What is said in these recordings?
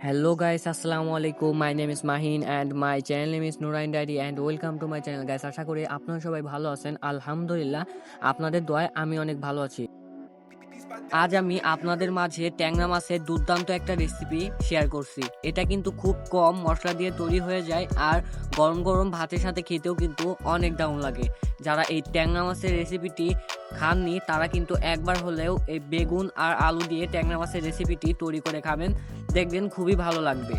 Hello guys, assalamu alaikum. My name is Mahin and my channel name is Nurain Diary and welcome to my channel guys. আশা করি আপনারা সবাই ভালো আছেন। আলহামদুলিল্লাহ আপনাদের দোয়ায় আমি অনেক ভালো আছি। আজ আমি আপনাদের মাঝে ট্যাংরা মাছের দুর্দান্ত একটা রেসিপি শেয়ার করছি। এটা কিন্তু খুব কম মশলা দিয়ে তৈরি হয়ে যায় আর গরম গরম ভাতের সাথে খেতেও কিন্তু অনেক দারুণ লাগে। যারা এই ট্যাংরা মাছের রেসিপিটি খাননি তারা কিন্তু একবার হলেও এই বেগুন আর আলু দিয়ে ট্যাংরা মাছের রেসিপিটি তৈরি করে খাবেন, দেখবেন খুবই ভালো লাগবে।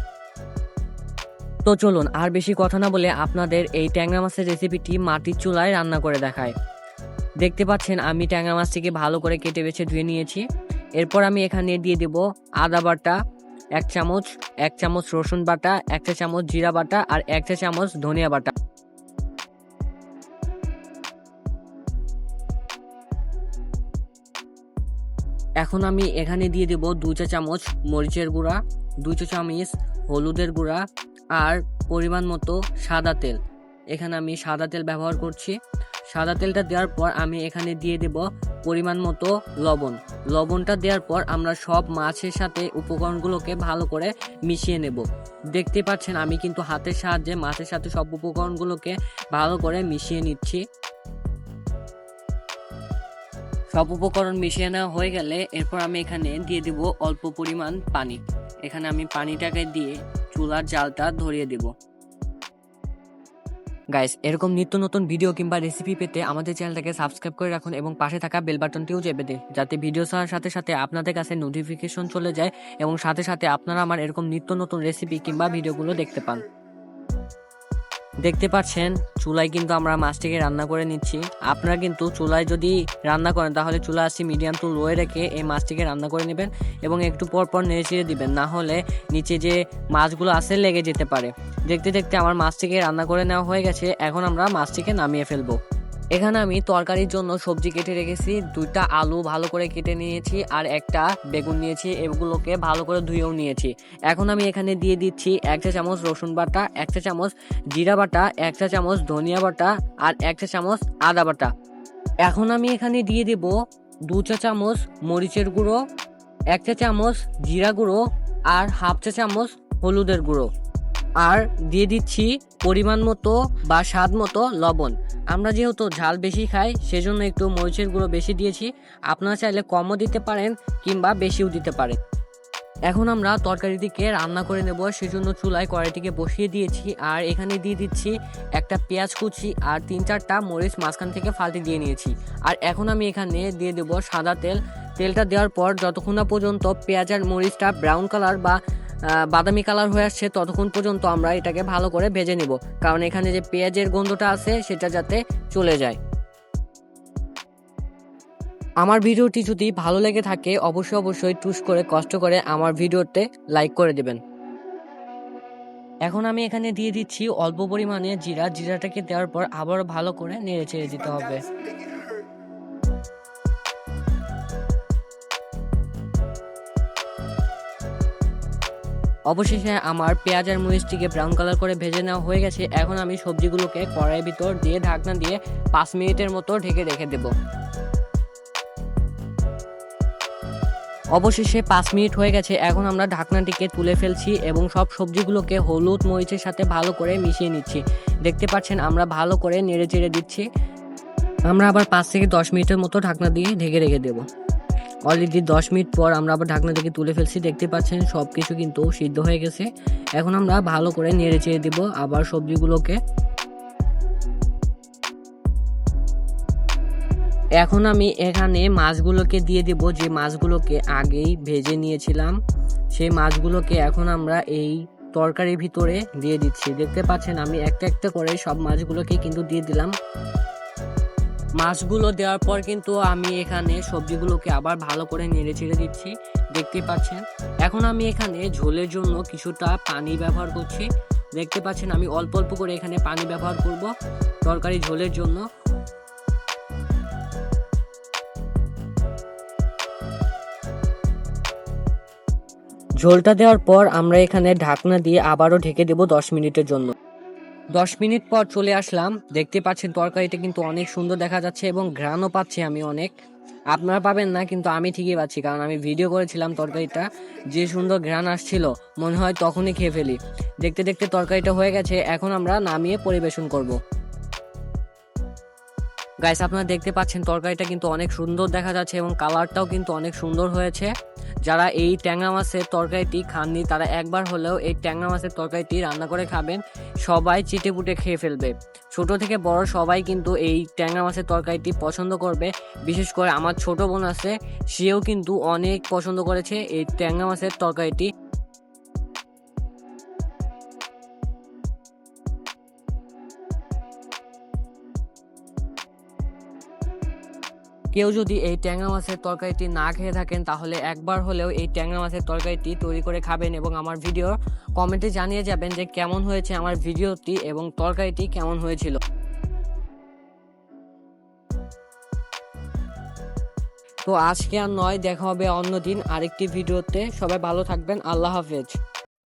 তো চলুন আর বেশি কথা না বলে আপনাদের এই ট্যাংরা মাছের রেসিপিটি মাটির চুলায় রান্না করে দেখায়। দেখতে পাচ্ছেন আমি ট্যাংরা মাছটিকে ভালো করে কেটে বেছে ধুয়ে নিয়েছি। এরপর আমি এখানে দিয়ে দেব আদা বাটা 1 চামচ, 1 চামচ রসুন বাটা, 1 চা চামচ জিরা বাটা আর 1 চা চামচ ধনিয়া বাটা। এখন আমি এখানে দিয়ে দেব 2 চা চামচ মরিচের গুঁড়া, 2 চা চামচ হলুদের গুঁড়া আর পরিমাণ মতো সাদা তেল। এখানে আমি সাদা তেল ব্যবহার করছি। সাদা তেলটা দেওয়ার পর আমি এখানে দিয়ে দেব পরিমাণ মতো লবণ। লবণটা দেওয়ার পর আমরা সব মাছের সাথে উপকরণগুলোকে ভালো করে মিশিয়ে নেব। দেখতে পাচ্ছেন আমি কিন্তু হাতের সাহায্যে মাছের সাথে সব উপকরণগুলোকে ভালো করে মিশিয়ে নিচ্ছি। সব উপকরণ মিশিয়ে নেওয়া হয়ে গেলে এরপর আমি এখানে দিয়ে দেব অল্প পরিমাণ পানি। এখানে আমি পানিটাকে দিয়ে চুলার জালটা ধরিয়ে দেব। গাইস, এরকম নিত্য নতুন ভিডিও কিংবা রেসিপি পেতে আমাদের চ্যানেলটাকে সাবস্ক্রাইব করে রাখুন এবং পাশে থাকা বেল বাটনটিও চেপে দিন, যাতে ভিডিও ছাড়ার সাথে সাথে আপনাদের কাছে নোটিফিকেশন চলে যায় এবং সাথে সাথে আপনারা আমার এরকম নিত্য নতুন রেসিপি কিংবা ভিডিওগুলো দেখতে পান। দেখতে পাচ্ছেন চুলায় কিন্তু আমরা মাছটিকে রান্না করে নিচ্ছি। আপনারা কিন্তু চুলায় যদি রান্না করেন তাহলে চুলা আসছি মিডিয়াম টু লোয়ে রেখে এই মাছটিকে রান্না করে নেবেন এবং একটু পর পর নেড়ে চেড়ে দিবেন, না হলে নিচে যে মাছগুলো আছে লেগে যেতে পারে। দেখতে দেখতে আমার মাছটিকে রান্না করে নেওয়া হয়ে গেছে। এখন আমরা মাছটিকে নামিয়ে ফেলবো। এখানে আমি তরকারির জন্য সবজি কেটে রেখেছি। 2টা আলু ভালো করে কেটে নিয়েছি আর একটা বেগুন নিয়েছি, এগুলোকে ভালো করে ধুয়েও নিয়েছি। এখন আমি এখানে দিয়ে দিচ্ছি 1 চা চামচ রসুন বাটা, 1 চা চামচ জিরা বাটা, 1 চা চামচ ধনিয়া বাটা আর 1 চা চামচ আদা বাটা। এখন আমি এখানে দিয়ে দেব 2 চা চামচ মরিচের গুঁড়ো, 1 চা চামচ জিরা গুঁড়ো আর হাফ চা চামচ হলুদের গুঁড়ো আর দিয়ে দিচ্ছি পরিমাণ মতো বা স্বাদ মতো লবণ। আমরা যেহেতু ঝাল বেশি খাই সেজন্য একটু মরিচের গুঁড়ো বেশি দিয়েছি। আপনারা চাইলে কমও দিতে পারেন কিংবা বেশিও দিতে পারেন। এখন আমরা তরকারিটিকে রান্না করে নেব, সেজন্য চুলায় কড়াইটিকে বসিয়ে দিয়েছি আর এখানে দিয়ে দিচ্ছি একটা পেঁয়াজ কুচি আর 3-4টা মরিচ মাঝখান থেকে ফালতে দিয়ে নিয়েছি। আর এখন আমি এখানে দিয়ে দেব সাদা তেল। তেলটা দেওয়ার পর যতক্ষণ না পর্যন্ত পেঁয়াজ আর মরিচটা ব্রাউন কালার বা বাদামি কালার হয়ে আসছে ততক্ষণ পর্যন্ত আমরা এটাকে ভালো করে ভেজে নেব, কারণ এখানে যে পেঁয়াজের গন্ধটা আছে সেটা যাতে চলে যায়। আমার ভিডিওটি যদি ভালো লেগে থাকে অবশ্যই টুস করে কষ্ট করে আমার ভিডিওতে লাইক করে দেবেন। এখন আমি এখানে দিয়ে দিচ্ছি অল্প পরিমাণে জিরাটাকে দেওয়ার পর আবারও ভালো করে নেড়ে চেড়ে দিতে হবে। অবশেষে আমার পেঁয়াজ আর মরিচটিকে ব্রাউন কালার করে ভেজে নেওয়া হয়ে গেছে। এখন আমি সবজিগুলোকে কড়াইয়ের ভিতর দিয়ে ঢাকনা দিয়ে 5 মিনিটের মতো ঢেকে রেখে দেব। অবশেষে 5 মিনিট হয়ে গেছে। এখন আমরা ঢাকনাটিকে তুলে ফেলছি এবং সব সবজিগুলোকে হলুদ মরিচের সাথে ভালো করে মিশিয়ে নিচ্ছি। দেখতে পাচ্ছেন আমরা ভালো করে নেড়ে চেড়ে দিচ্ছি। আমরা আবার 5 থেকে 10 মিনিটের মতো ঢাকনা দিয়ে ঢেকে রেখে দেবো। অলরেডি 10 মিনিট পর আমরা আবার ঢাকনা থেকে তুলে ফেলছি। দেখতে পাচ্ছেন সব কিছু কিন্তু সিদ্ধ হয়ে গেছে। এখন আমরা ভালো করে নেড়ে চেড়ে দেব আবার সবজিগুলোকে। এখন আমি এখানে মাছগুলোকে দিয়ে দেব, যে মাছগুলোকে আগেই ভেজে নিয়েছিলাম সেই মাছগুলোকে এখন আমরা এই তরকারির ভিতরে দিয়ে দিচ্ছি। দেখতে পাচ্ছেন আমি একটা একটা করে সব মাছগুলোকে কিন্তু দিয়ে দিলাম। মাছগুলো দেওয়ার পর কিন্তু আমি এখানে সবজিগুলোকে আবার ভালো করে নেড়ে চেড়ে দিচ্ছি। দেখতে পাচ্ছেন এখন আমি এখানে ঝোলের জন্য কিছুটা পানি ব্যবহার করছি। দেখতে পাচ্ছেন আমি অল্প অল্প করে এখানে পানি ব্যবহার করব তরকারি ঝোলের জন্য। ঝোলটা দেওয়ার পর আমরা এখানে ঢাকনা দিয়ে আবারও ঢেকে দেব 10 মিনিটের জন্য। 10 মিনিট পর চলে আসলাম। দেখতে পাচ্ছেন তরকারিটা কিন্তু অনেক সুন্দর দেখা যাচ্ছে এবং ঘ্রাণও পাচ্ছি আমি অনেক। আপনারা পাবেন না, কিন্তু আমি ঠিকই পাচ্ছি, কারণ আমি ভিডিও করেছিলাম তরকারিটা। যে সুন্দর ঘ্রাণ আসছিল, মনে হয় তখনই খেয়ে ফেলি। দেখতে দেখতে তরকারিটা হয়ে গেছে, এখন আমরা নামিয়ে পরিবেশন করব। গাইস, আপনারা দেখতে পাচ্ছেন তরকারিটা কিন্তু অনেক সুন্দর দেখা যাচ্ছে এবং কালারটাও কিন্তু অনেক সুন্দর হয়েছে। যারা এই ট্যাংরা মাছের তরকারিটি খাননি তারা একবার হলেও এই ট্যাংরা মাছের তরকারিটি রান্না করে খাবেন, সবাই চিটেপুটে খেয়ে ফেলবে। ছোট থেকে বড় সবাই কিন্তু এই ট্যাংরা মাছের তরকারিটি পছন্দ করবে। বিশেষ করে আমার ছোট বোন আছে, সেও কিন্তু অনেক পছন্দ করেছে এই ট্যাংরা মাছের তরকারিটি। কেউ যদি এই ট্যাংরা মাছের তরকারিটি না খেয়ে থাকেন তাহলে একবার হলেও এই ট্যাংরা মাছের তরকারিটি তৈরি করে খাবেন এবং আমার ভিডিও কমেন্টে জানিয়ে যাবেন যে কেমন হয়েছে আমার ভিডিওটি এবং তরকারিটি কেমন হয়েছিল। তো আজকে আর নয়, দেখা হবে অন্যদিন আরেকটি ভিডিওতে। সবাই ভালো থাকবেন, আল্লাহ হাফেজ।